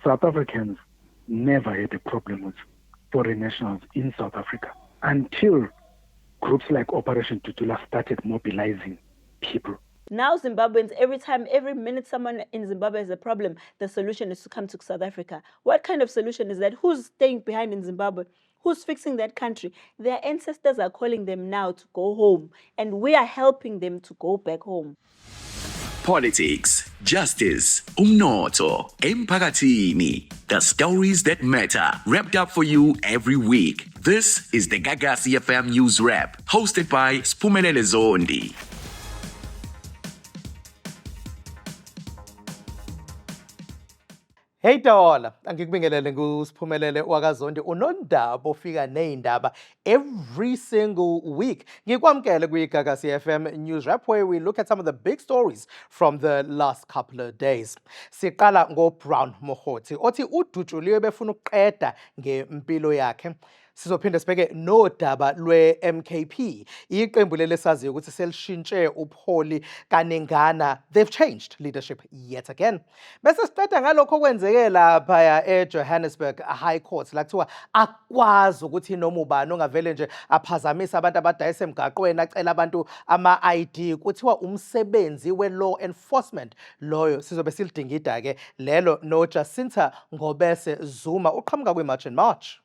South Africans never had a problem with foreign nationals in South Africa until groups like Operation Tutula started mobilizing people. Now Zimbabweans, every minute someone in Zimbabwe has a problem, the solution is to come to South Africa. What kind of solution is that? Who's staying behind in Zimbabwe? Who's fixing that country? Their ancestors are calling them now to go home, and we are helping them to go back home. Politics, justice, umnotho, emphakathini. The stories that matter, wrapped up for you every week. This is the Gagasi FM News Wrap, hosted by Spumelele Zondi. Hey Dola, angikubingelele ngusiphumelele wakaZondi unondaba ofika nezindaba every single week. Ngikwamkele kwiGagasi FM News Wrap where we look at some of the big stories from the last couple of days. Siqala ngoBrown Mokhotsi othi udutshuliwe befuna ukuqeda ngempilo yakhe. Sizophinda sibheke nodaba lwe-MKP. Iqembu leli saziyo ukuthi selishintshe ubuholi kaningana. They've changed leadership yet again. Bese siqeda ngalokho okwenzeke lapha eJohannesburg High Court la kuthiwa akwazi ukuthi noma ubani ongavele nje aphazamisa abantu abadayisa emgaqweni acela abantu ama-ID kuthiwa umsebenzi we-law enforcement loyo sizobe silidingida ke lelo no Jacinta Ngobese Zuma uqhamuka kwi-March and March.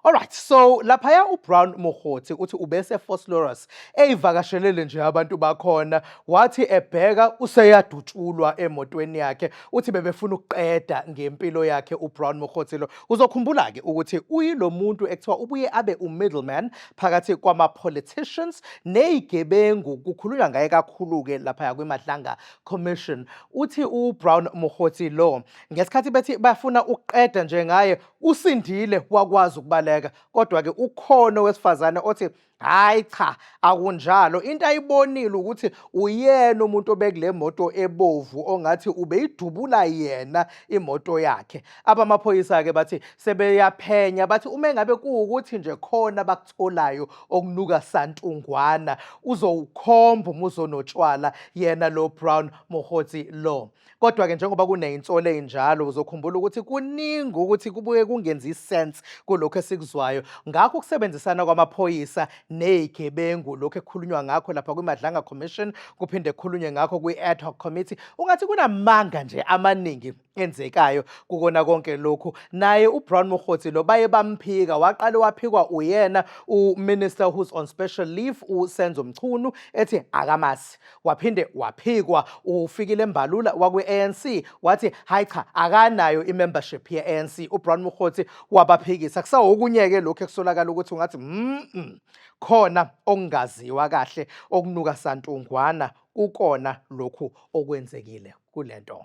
Alright, so laphaya uBrown Mokhotsi uthi ubese Foslorus eyivakashelele nje abantu bakhona wathi ebheka useyadutshulwa emotweni yakhe uthi bebefuna ukuqeda ngempilo yakhe uBrown Mokhotsi lo uzokhumbula ke ukuthi uyilo muntu ekuthiwa ubuye abe umiddleman phakathi kwama politicians nezigebengu kukhulunywa ngaye kakhulu ke laphaya kwiMadlanga Commission uthi uBrown Mokhotsi lo ngesikhathi bethi bafuna ukuqeda nje ngaye usindile wakwazi ukubaleka kodwa ke ukhono wesifazane othi hayi cha akunjalo into ayibonile ukuthi uyena umuntu obekule moto ebovu ongathi ubeyidubula yena imoto yakhe abamaphoyisa ke bathi sebeyaphenya bathi uma ngabe kuukuthi nje khona bakutholayo okunuka santungwana uzowukhomba umuzonotshwala yena lo Brown Mokhotsi lo kodwa ke njengoba kunezinsolo ezinjalo uzokhumbula ukuthi kuningi ukuthi kubuye kungenzi sense kulokho esikuzwayo ngakho kusebenzisana kwamaphoyisa nezigebengu lokho ekhulunywa ngakho lapha kwiMadlanga Commission kuphinde kukhulunywe ngakho kwi-ad hoc committee ungathi kunamanga nje amaningi enzekayo kukona konke lokhu naye uBrown Mokhotsi lo baye bamphika waqala waphikwa uyena uminister who's on special leave uSenzo Mchunu ethi akamasi waphinde waphikwa ufikile embalula wakwe-ANC wathi hayi cha akanayo imembership ye-ANC uBrown Mokhotsi wabaphikisa kusawukunyeke lokho ekusolakala ukuthi ungathi khona okungaziwa kahle okunuka santungwana ukona lokhu okwenzekile kulento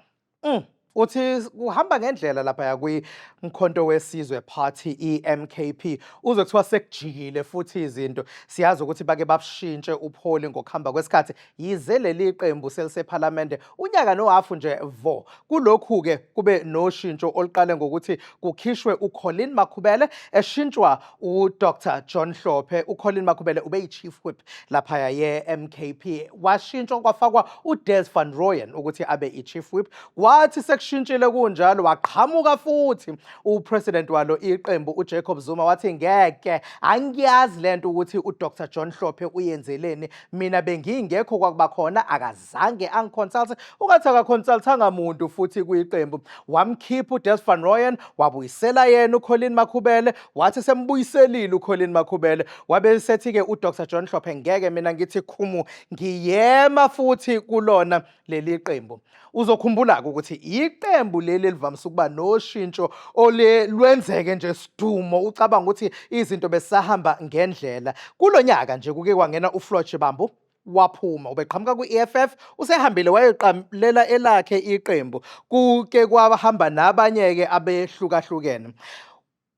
uthi kuhamba ngendlela lapha kwiMkhonto weSizwe Party iMKP uze kuthiwa sekujikile futhi izinto siyazi ukuthi bake babushintshe ubuholi ngokuhamba kwesikhathi yize leli qembu seliseParliament unyaka nohafu nje vo kulokhu ke kube noshintsho oliqale ngokuthi kukhishwe uColin Makhubele eshintshwa uDr John Hlophe uColin Makhubele ube yiChief Whip lapha yeMKP washintshwa kwafakwa uDes van Rooyen ukuthi abe iChief Whip wathi shintshile kunjalo waqhamuka futhi upresident walo iqembu uJacob Zuma wathi ngeke angiyazi lento ukuthi uDr John Hlophe uyenzeleni mina bengingekho kwakuba khona akazange angiconsult ungathi akaconsultanga umuntu futhi kuyiqembu wamkhipha uDes van Rooyen wabuyisela yena uColin Makhubele wathi sembuyiselile uColin Makhubele wabe sethi ke uDr John Hlophe ngeke mina ngithi khumu ngiyema futhi kulona leli qembu uzokhumbula ukuthi iqembu leli livamisa ukuba noshintsho olwenzeke nje sidumo ucabanga ukuthi izinto besahamba ngendlela kulonyaka nje kuke kwangena uFloyd Bambo waphuma ubeqhamuka ku-EFF usehambile wayeqamulela elakhe iqembu kuke kwahamba nabanye ke abehlukahlukene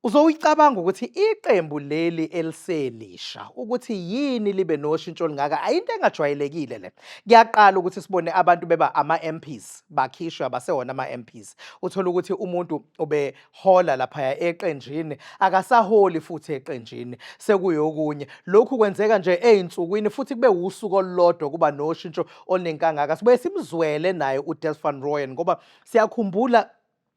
uzowicabanga ukuthi iqembu leli eliselisha ukuthi yini libe noshintsho lingaka ayinto engajwayelekile le kuyaqala ukuthi sibone abantu beba ama-MPs bakhishwa basewona ama-MPs uthola ukuthi umuntu ubehola lapha eqenjini akasaholi futhi eqenjini sekuyokunye lokhu kwenzeka nje ezinsukwini futhi kube usuku olulodwa kuba noshintsho olunenkangaka sibuye simzwele naye uDes van Rooyen ngoba siyakhumbula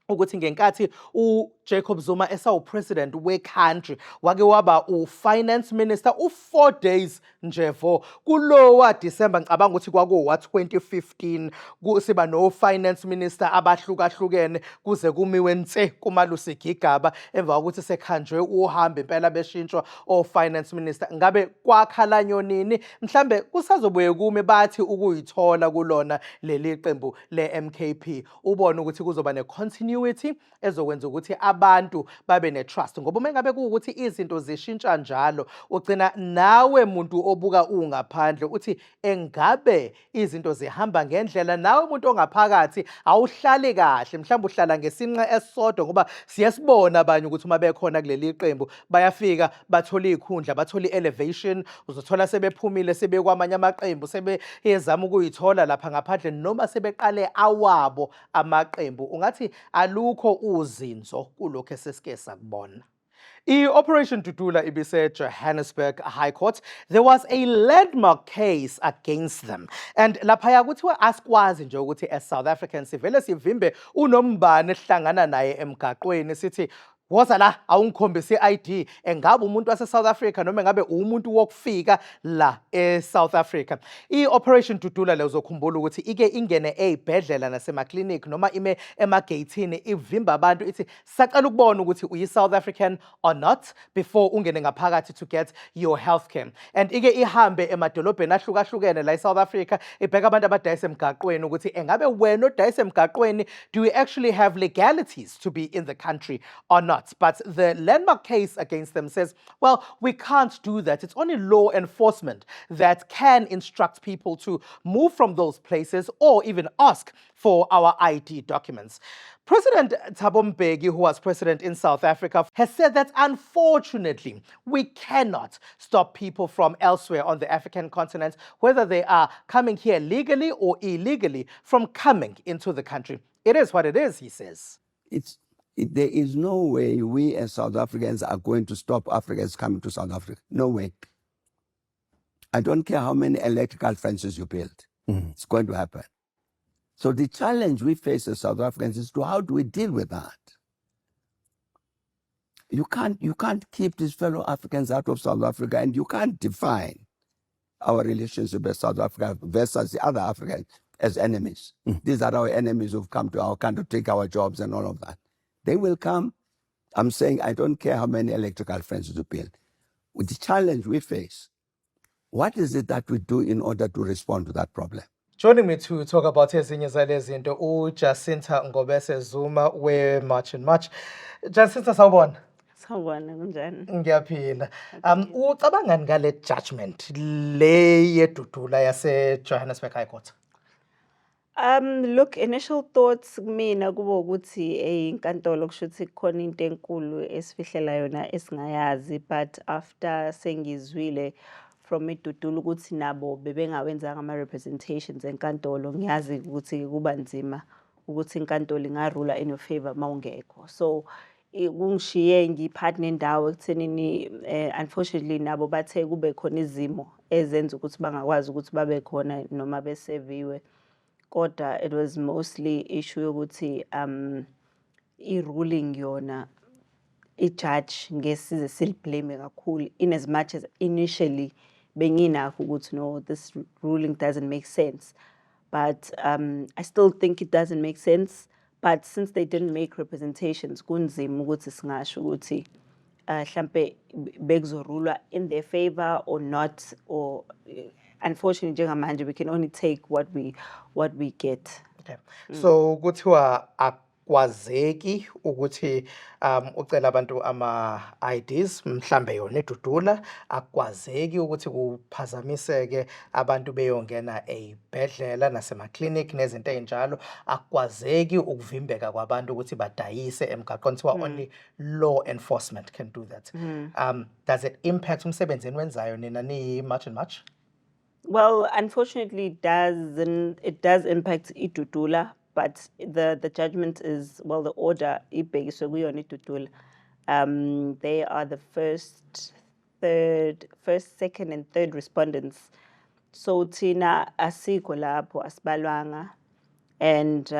ukuthi ngenkathi uJacob Zuma esawu-president we-country wake waba u-finance minister u-4 days nje vo kulowa December ngicabanga ukuthi kwakuwa-2015 siba no-finance minister abahlukahlukene kuze kumiwe nse kuMalusi Gigaba emva kokuthi sekhanjwe uhambe impela beshintshwa o-finance minister. Ngabe kwakhalanyo nini mhlambe kusazobuye kume bathi ukuyithola kulona leli qembu le-MKP ubone ukuthi kuzoba ne-continuity ezokwenza ukuthi abantu babe ne-trust ngoba uma ngabe kuwukuthi izinto zishintsha njalo ugcina nawe muntu obuka ungaphandle uthi engabe izinto zihamba ngendlela nawe umuntu ongaphakathi awuhlali kahle mhlawumbe uhlala ngesinqa esisodwa ngoba siyasibona abanye ukuthi uma bekhona kuleli qembu bayafika bathola izikhundla bathola elevation uzothola sebephumile sebekwamanye amaqembu sebeyezama ukuyithola lapha ngaphandle noma sebeqale awabo amaqembu ungathi alukho uzinzo kulokho esesike sakubona. I-Operation Dudula ibise Johannesburg High Court. There was a landmark case against them. And laphaya kuthiwa asikwazi nje ukuthi as South Africans sivele sivimbe unombane esihlangana naye emgaqweni sithi woza la awungikhombise i-ID engabe umuntu wase-South Africa noma engabe umuntu wokufika la e-South Africa. I-Operation Dudula le uzokhumbula ukuthi ike ingene ey'bhedlela nasemaklinikhi noma ime emageyithini ivimba abantu ithi sacela ukubona ukuthi uyi-South African or not before ungene ngaphakathi to get your healthcare. And ike ihambe emadolobheni ahlukahlukene la e-South Africa ibheka abantu abadayisa emgaqweni ukuthi engabe wena odayisa emgaqweni do you actually have legalities to be in the country or not? But the landmark case against them says, well, we can't do that. It's only law enforcement that can instruct people to move from those places or even ask for our ID documents. President Thabo Mbeki, who was president in South Africa, has said that unfortunately, we cannot stop people from elsewhere on the African continent, whether they are coming here legally or illegally, from coming into the country. It is what it is, he says. There is no way we as South Africans are going to stop Africans coming to South Africa. No way. I don't care how many electrical fences you build. It's going to happen. So the challenge we face as South Africans is to how do we deal with that? You can't keep these fellow Africans out of South Africa, and you can't define our relationship with South Africa versus the other Africans as enemies. These are our enemies who've come to our country to take our jobs and all of that. They will come. I'm saying I don't care how many electrical fences you build. With the challenge we face, what is it that we do in order to respond to that problem? Joining me to talk about ezinye zalezi zinto uJacinta Ngobese Zuma we-March and March. Jacinta, sawubona. Sawubona kunjani? Ngiyaphila. Ucabangani ngale judgment le yedudula yase Johannesburg High Court? Look, initial thoughts mina kubo ukuthi inkantolo kushuthi kukhona into enkulu esifihlela yona esingayazi, but after sengizwile from iDudula ukuthi nabo bebengawenzanga ama-representations enkantolo, ngiyazi ukuthi kuba nzima ukuthi inkantolo ingarula in your favor mawungekho. So kungishiye ngiphathi nendawo ekuthenini unfortunately nabo bathe kube khona izimo ezenza ukuthi bangakwazi ukuthi babe khona noma beseviwe. Kodwa it was mostly issue yokuthi i-ruling yona i-judge ngesize siliblame kakhulu in as much as initially benginakho ukuthi no, this ruling doesn't make sense, but I still think it doesn't make sense. But since they didn't make representations kunzima ukuthi singasho ukuthi mhlambe bekuzorulwa in their favor or not, or unfortunately njengamanje we can only take what we get. Okay. So kuthiwa akwazeki ukuthi ucela abantu ama-IDs mhlambe yona eDudula akwazeki ukuthi kuphazamiseke abantu beyongena ey'bhedlela nasemaklinikhi nezinto ey'njalo, akwazeki ukuvimbeka kwabantu ukuthi badayise emgaqweni. Kuthiwa only law enforcement can do that. Does it impact umsebenzi enwenzayo nina ni-March and March? Well, unfortunately, it does impact iDudula, but the judgment is, well, the order ibhekiswe kuyona iDudula. They are the first, second, and third respondents. So thina asikho lapho asibalwanga. And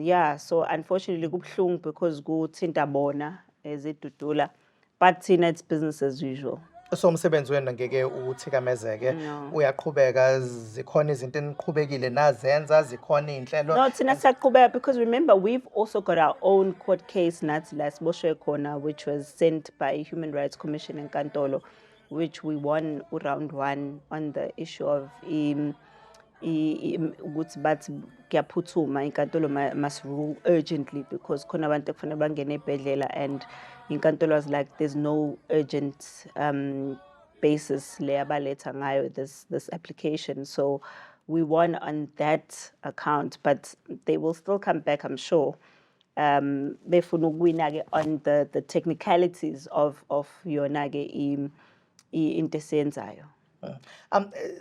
yeah, so unfortunately kubuhlungu because kuthinta bona as iDudula, but thina it's business as usual. So umsebenzi wenu ngeke uthikamezeke, No. uyaqhubeka, zikhona izinto eniqhubekile nazenza, zikhona iy'nhlelo. No, thina siyaqhubeka because remember we've also got our own court case nathi la siboshwe khona, which was sent by Human Rights Commission in Kantolo, which we won round 1 on the issue of ukuthi bathi kuyaphuthuma inkantolo must rule urgently because khona abantu ekufanele bangene ebhedlela, and inkantolo was like there's no urgent basis le abaletha ngayo this application. So we won on that account, but they will still come back, I'm sure. Befuna ukuwina-ke on the technicalities of yona-ke into esiyenzayo.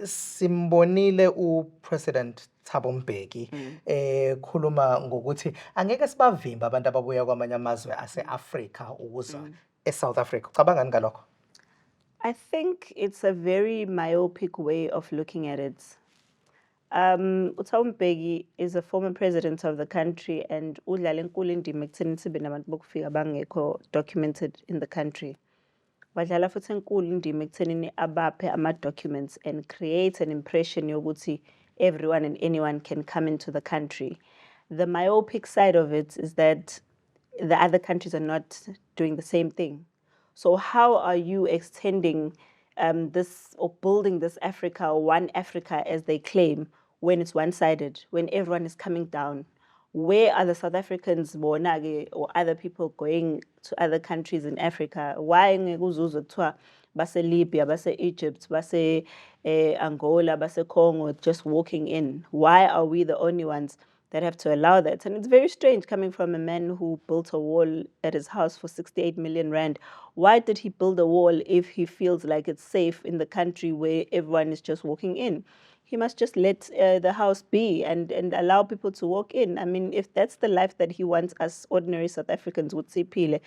Simbonile uPresident Thabo Mbeki khuluma ngokuthi angeke sibavimba abantu ababuya kwamanye amazwe ase-Afrika ukuza eSouth Africa. Ucabanga ngani ngalokho? I think it's a very myopic way of looking at it. uThabo Mbeki is a former president of the country and udlala enkulu indima ekutheni sibe nabantu bokufika bangekho documented in the country. Wadlala futhi enkulu indima ekuthenini abaphe ama-documents and create an impression yokuthi everyone and anyone can come into the country. The myopic side of it is that the other countries are not doing the same thing. So how are you extending this or building this Africa, or one Africa as they claim, when it's one-sided, when everyone is coming down? Where are the South Africans or other people going to other countries in Africa? Why base Libya, base Egypt, base Angola, base Congo, just walking in? Why are we the only ones that have to allow that? And it's very strange coming from a man who built a wall at his house for 68 million rand. Why did he build a wall if he feels like it's safe in the country where everyone is just walking in? He must just let the house be and allow people to walk in. I mean, if that's the life that he wants us ordinary South Africans would see Pile,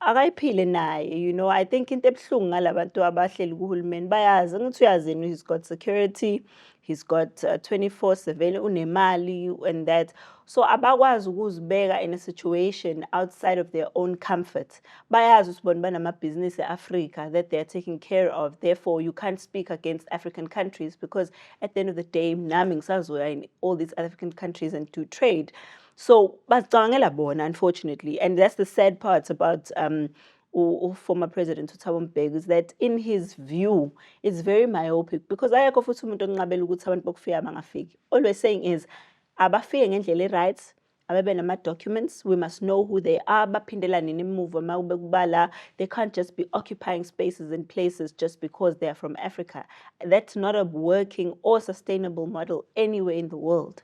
akayiphile naye, you know. I think into ebuhlungu ngalabantu abahleli kuhulumeni bayazi ukuthi uyazini, he's got security, he's got 24/7 unemali and that. So abakwazi ukuzibeka in a situation outside of their own comfort. Bayazi ukuthi bona banamabhizinisi eAfrica that they are taking care of. Therefore, you can't speak against African countries because at the end of the day, nami ngisazoya in all these African countries and do trade. So, bacabangela bona, unfortunately, and that's the sad part about former President uThabo Mbeki, is that in his view, it's very myopic because ayekho futhi umuntu onqabela ukuthi abantu bokufika bangafiki. Always saying is, abafike ngendlela right, ababe nama-documents, we must know who they are, baphindelane nemimuva mawube kubala. They can't just be occupying spaces and places just because they are from Africa. That's not a working or sustainable model anywhere in the world.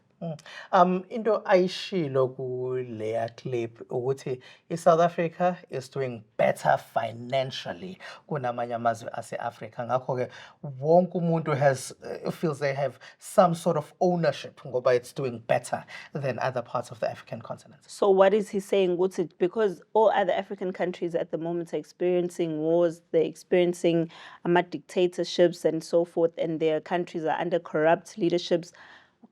Into ayishilo kuleya clip ukuthi iSouth Africa is doing better financially kunamanye amazwe ase-Africa. Ngakho-ke wonke umuntu feels they have some sort of ownership ngoba it's doing better than other parts of the African continent. So what is he saying? Because all other African countries at the moment are experiencing wars, they're experiencing dictatorships and so forth, and their countries are under corrupt leaderships.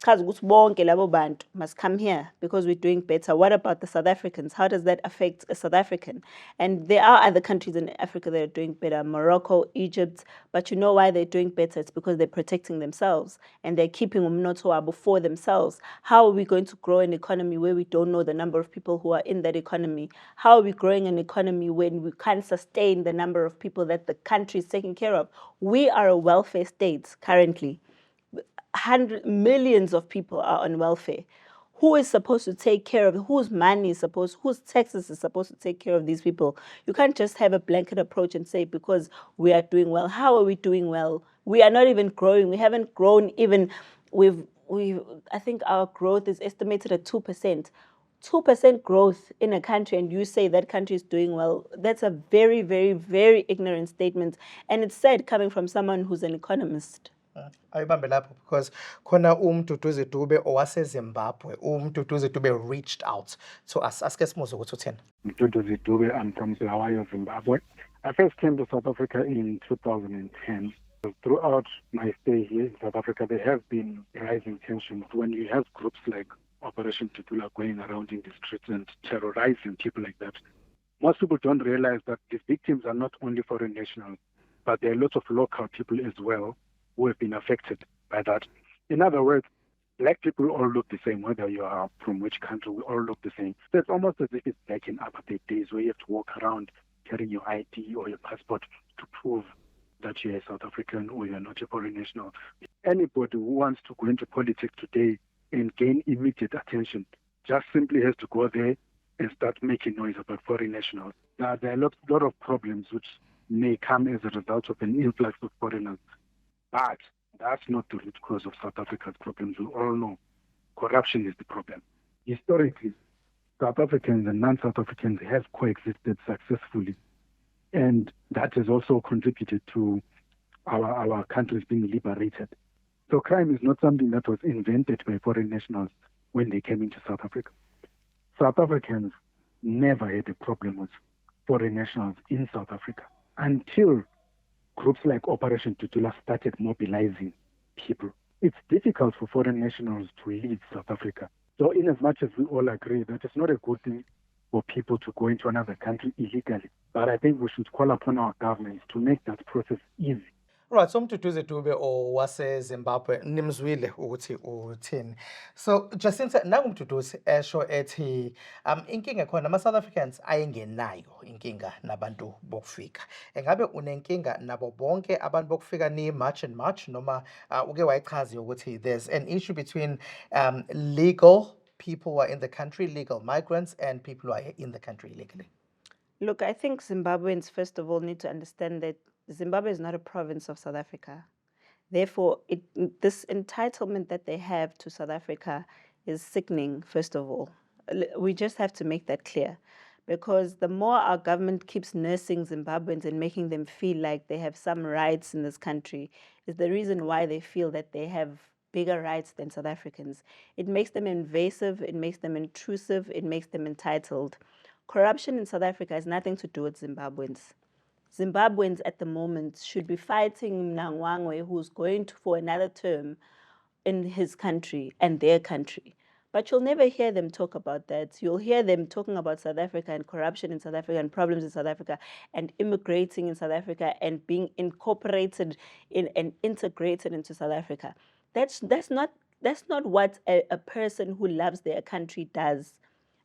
Bonke labo bantu must come here because we're doing better. What about the South Africans? How does that affect a South African? And there are other countries in Africa that are doing better, Morocco, Egypt, but you know why they're doing better? It's because they're protecting themselves and they're keeping umnotho wabo for themselves. How are we going to grow an economy where we don't know the number of people who are in that economy? How are we growing an economy when we can't sustain the number of people that the country is taking care of? We are a welfare state currently. Millions of people are on welfare. Who is supposed to take care of, whose money is supposed, whose taxes is supposed to take care of these people? You can't just have a blanket approach and say because we are doing well. How are we doing well? We are not even growing. We haven't grown even. I think our growth is estimated at 2%. 2% growth in a country, and you say that country is doing well. That's a very, very, very ignorant statement, and it's said coming from someone who's an economist. Ayibambe lapho because khona uMduduzi Dube owaseZimbabwe, uMduduzi Dube reached out to us. Asike simuzwe ukuthi uthini. Mduduzi Dube, I'm from Bulawayo, Zimbabwe. I first came to South Africa in 2010. Throughout my stay here in South Africa, there have been rising tensions when you have groups like Operation Tutula going around in the streets and terrorizing people like that. Most people don't realize that the victims are not only foreign nationals, but there are lots of local people as well who have been affected by that. In other words, black people all look the same, whether you are from which country, we all look the same. So it's almost as if it's back in apartheid days where you have to walk around carrying your ID or your passport to prove that you're a South African or you're not a foreign national. Anybody who wants to go into politics today and gain immediate attention just simply has to go there and start making noise about foreign nationals. There are a lot of problems which may come as a result of an influx of foreigners. But that's not the root cause of South Africa's problems. We all know corruption is the problem. Historically, South Africans and non-South Africans have coexisted successfully. And that has also contributed to our countries being liberated. So crime is not something that was invented by foreign nationals when they came into South Africa. South Africans never had a problem with foreign nationals in South Africa until groups like Operation Tutula started mobilizing people. It's difficult for foreign nationals to leave South Africa. So in as much as we all agree that it's not a good thing for people to go into another country illegally, but I think we should call upon our governments to make that process easy. Right, so uMduduzi Dube owase-Zimbabwe nimzwile ukuthi uthini. So Jacinta nanguMduduzi esho ethi inkinga khona ama-South Africans ayengenayo inkinga nabantu bokufika. Engabe unenkinga nabo bonke abantu bokufika ni March and March noma uke wayichaza ukuthi there's an issue between legal people who are in the country, legal migrants, and people who are in the country illegally? Look, I think Zimbabweans, first of all, need to understand that Zimbabwe is not a province of South Africa. Therefore, this entitlement that they have to South Africa is sickening, first of all. We just have to make that clear. Because the more our government keeps nursing Zimbabweans and making them feel like they have some rights in this country, is the reason why they feel that they have bigger rights than South Africans. It makes them invasive, it makes them intrusive, it makes them entitled. Corruption in South Africa has nothing to do with Zimbabweans. Zimbabweans at the moment should be fighting Mnangagwa, who's going for another term in his country and their country. But you'll never hear them talk about that. You'll hear them talking about South Africa and corruption in South Africa and problems in South Africa and immigrating in South Africa and being incorporated in and integrated into South Africa. That's not what a person who loves their country does.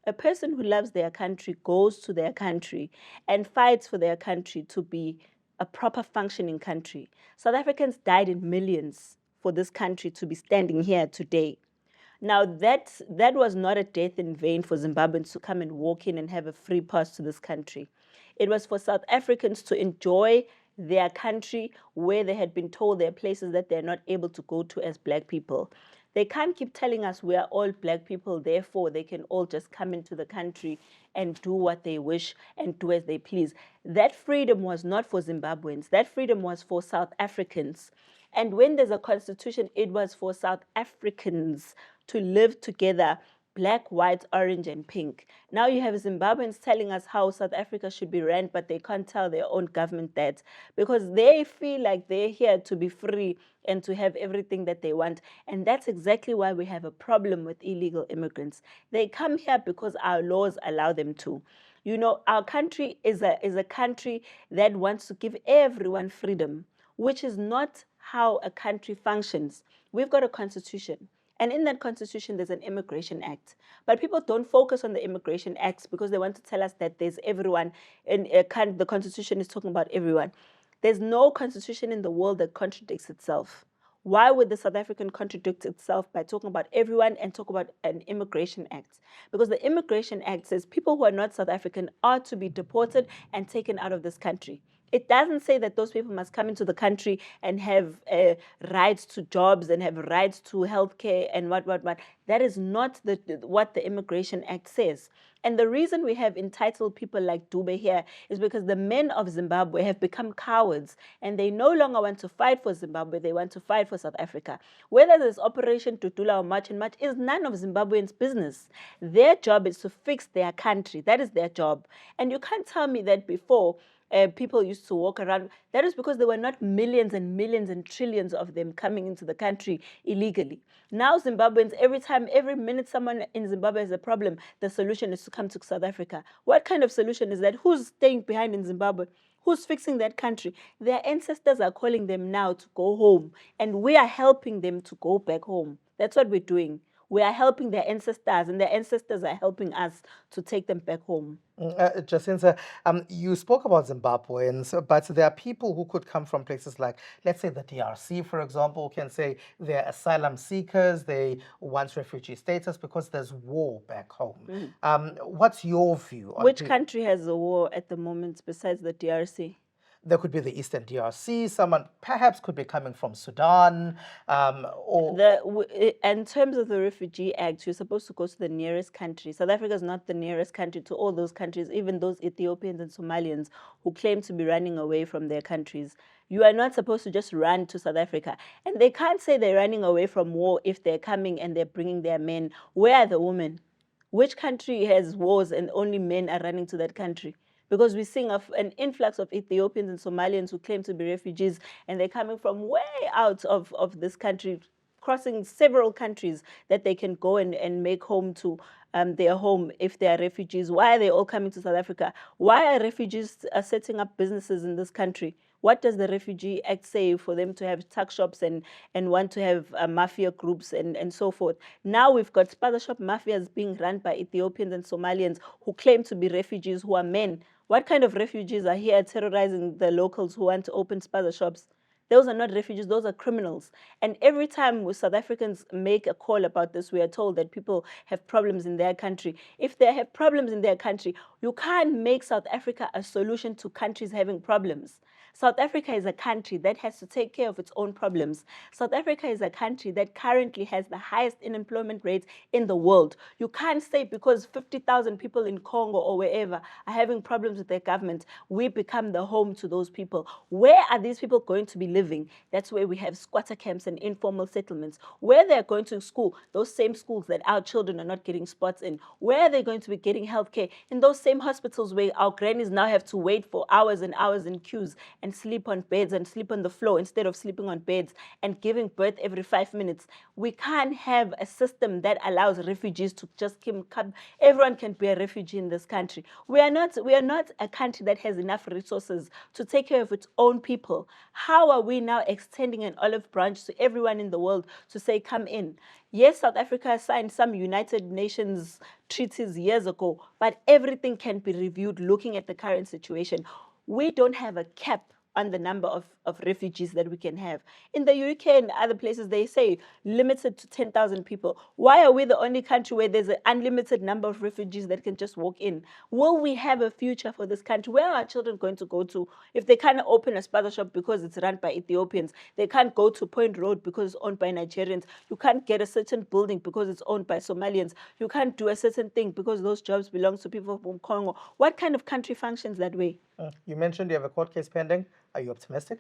A person who loves their country goes to their country and fights for their country to be a proper functioning country. South Africans died in millions for this country to be standing here today. Now, that was not a death in vain for Zimbabweans to come and walk in and have a free pass to this country. It was for South Africans to enjoy their country where they had been told there are places that they're not able to go to as black people. They can't keep telling us we are all black people, therefore they can all just come into the country and do what they wish and do as they please. That freedom was not for Zimbabweans. That freedom was for South Africans. And when there's a constitution, it was for South Africans to live together, black, white, orange, and pink. Now you have Zimbabweans telling us how South Africa should be ran, but they can't tell their own government that because they feel like they're here to be free and to have everything that they want. And that's exactly why we have a problem with illegal immigrants. They come here because our laws allow them to. You know, our country is a country that wants to give everyone freedom, which is not how a country functions. We've got a constitution. And in that constitution, there's an Immigration Act. But people don't focus on the Immigration Acts because they want to tell us that there's everyone, and the constitution is talking about everyone. There's no constitution in the world that contradicts itself. Why would the South African contradict itself by talking about everyone and talk about an Immigration Act? Because the Immigration Act says people who are not South African are to be deported and taken out of this country. It doesn't say that those people must come into the country and have rights to jobs and have rights to healthcare and what. That is not what the Immigration Act says. And the reason we have entitled people like Dube here is because the men of Zimbabwe have become cowards and they no longer want to fight for Zimbabwe, they want to fight for South Africa. Whether there's Operation Tutula or March and March is none of Zimbabweans' business. Their job is to fix their country. That is their job. And you can't tell me that before people used to walk around. That is because there were not millions and millions and trillions of them coming into the country illegally. Now Zimbabweans, every minute someone in Zimbabwe has a problem, the solution is to come to South Africa. What kind of solution is that? Who's staying behind in Zimbabwe? Who's fixing that country? Their ancestors are calling them now to go home, and we are helping them to go back home. That's what we're doing. We are helping their ancestors, and their ancestors are helping us to take them back home. Jacinta, you spoke about Zimbabweans, but there are people who could come from places like, let's say, the DRC, for example, who can say they're asylum seekers, they want refugee status because there's war back home. What's your view on Which country has a war at the moment besides the DRC? There could be the Eastern DRC, someone perhaps could be coming from Sudan, or... In terms of the Refugee Act, you're supposed to go to the nearest country. South Africa is not the nearest country to all those countries, even those Ethiopians and Somalians who claim to be running away from their countries. You are not supposed to just run to South Africa. And they can't say they're running away from war if they're coming and they're bringing their men. Where are the women? Which country has wars and only men are running to that country? Because we're seeing an influx of Ethiopians and Somalians who claim to be refugees, and they're coming from way out of this country, crossing several countries that they can go and make home to their home if they are refugees. Why are they all coming to South Africa? Why are refugees setting up businesses in this country? What does the Refugee Act say for them to have tuck shops and want to have mafia groups and so forth? Now we've got spaza shop mafias being run by Ethiopians and Somalians who claim to be refugees, who are men. What kind of refugees are here terrorizing the locals who want to open spaza shops? Those are not refugees, those are criminals. And every time South Africans make a call about this, we are told that people have problems in their country. If they have problems in their country, you can't make South Africa a solution to countries having problems. South Africa is a country that has to take care of its own problems. South Africa is a country that currently has the highest unemployment rate in the world. You can't say because 50,000 people in Congo or wherever are having problems with their government, we become the home to those people. Where are these people going to be living? That's where we have squatter camps and informal settlements. Where they're going to school, those same schools that our children are not getting spots in. Where are they going to be getting healthcare? In those same hospitals where our grannies now have to wait for hours and hours in queues and sleep on beds and sleep on the floor instead of sleeping on beds and giving birth every 5 minutes. We can't have a system that allows refugees to just come. Everyone can be a refugee in this country. We are not a country that has enough resources to take care of its own people. How are we now extending an olive branch to everyone in the world to say, come in? Yes, South Africa signed some United Nations treaties years ago, but everything can be reviewed looking at the current situation. We don't have a cap on the number of refugees that we can have. In the UK and other places, they say limited to 10,000 people. Why are we the only country where there's an unlimited number of refugees that can just walk in? Will we have a future for this country? Where are our children going to go to? If they can't open a spaza shop because it's run by Ethiopians, they can't go to Point Road because it's owned by Nigerians, you can't get a certain building because it's owned by Somalians, you can't do a certain thing because those jobs belong to people from Congo. What kind of country functions that way? You mentioned you have a court case pending. Are you optimistic?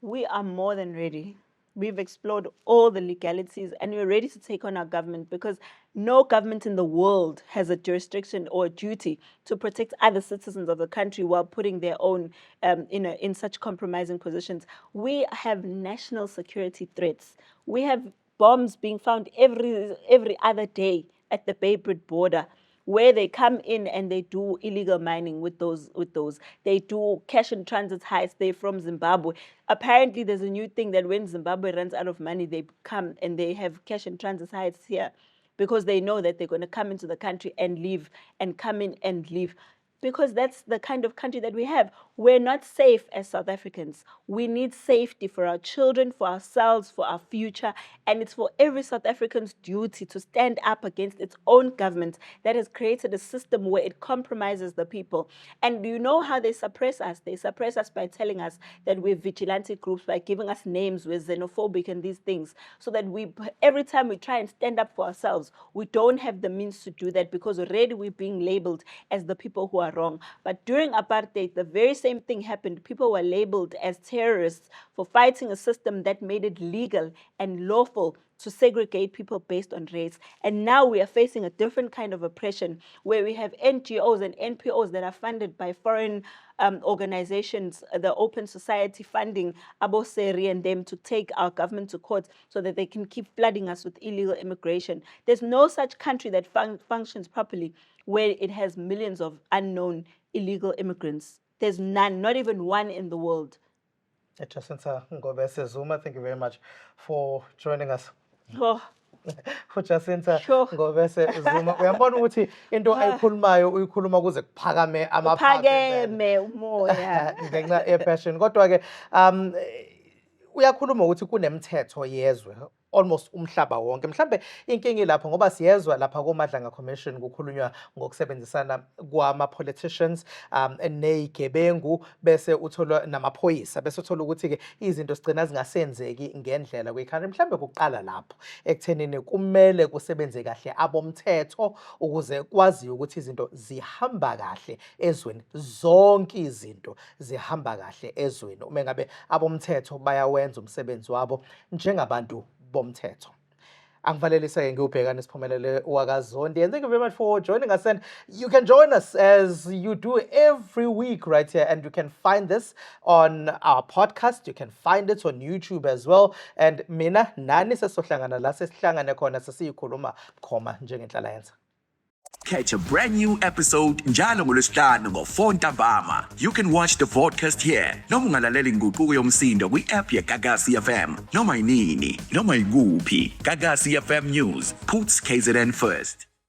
We are more than ready. We've explored all the legalities and we're ready to take on our government because no government in the world has a jurisdiction or a duty to protect other citizens of the country while putting their own in such compromising positions. We have national security threats. We have bombs being found every other day at the Beirut border, where they come in and they do illegal mining with those. They do cash and transit heists. They're from Zimbabwe. Apparently, there's a new thing that when Zimbabwe runs out of money, they come and they have cash and transit heists here because they know that they're going to come into the country and leave and come in and leave. Because that's the kind of country that we have. We're not safe as South Africans. We need safety for our children, for ourselves, for our future. And it's for every South African's duty to stand up against its own government that has created a system where it compromises the people. And you know how they suppress us? They suppress us by telling us that we're vigilante groups, by giving us names, we're xenophobic and these things. So that every time we try and stand up for ourselves, we don't have the means to do that because already we're being labeled as the people who are are wrong. But during apartheid, the very same thing happened. People were labeled as terrorists for fighting a system that made it legal and lawful to segregate people based on race. And now we are facing a different kind of oppression where we have NGOs and NPOs that are funded by foreign organizations, the Open Society funding Aboseri and them to take our government to court so that they can keep flooding us with illegal immigration. There's no such country that functions properly where it has millions of unknown illegal immigrants. There's none, not even one in the world. Jacinta Ngobese Zuma, thank you very much for joining us. Oh, Jacinta Sure. Ngobese Zuma, uyambona ukuthi into ayikhulumayo uyikhuluma kuze kuphakame amaphaphu phakeme umoya. ngenxa ye-passion. Kodwa-ke uyakhuluma ukuthi kunemithetho yezwe almost umhlaba wonke. Mhlambe inkinga lapho ngoba siyezwa lapha koMadlanga Commission kukhulunywa ngokusebenzisana kwama-politicians neyigebengu bese uthola namaphoyisa bese uthola ukuthi-ke izinto sigcina zingasenzeki ngendlela kwikhanda. Mhlambe kuqala lapho ekuthenini kumele kusebenze kahle abomthetho ukuze kwaziwe ukuthi izinto zihamba kahle ezweni. Zonke izinto zihamba kahle ezweni uma ngabe abomthetho bayawenza umsebenzi wabo njengabantu bomthetho. Angivalelise ngiyubhekana Siphumelele Wakazondi, and thank you very much for joining us. And you can join us as you do every week right here, and you can find this on our podcast. You can find it on YouTube as well. And mina nani sesohlangana la sesihlangane khona sesiyikhuluma khoma njengenhlalayenza. Catch a brand new episode njalo ngoLwesihlanu ngo-4 ntambama. You can watch the podcast here. Noma ungalaleli inguquko yomsindo kwi-app yeGagasi FM. Noma yinini, noma yikuphi. Gagasi FM News puts KZN first.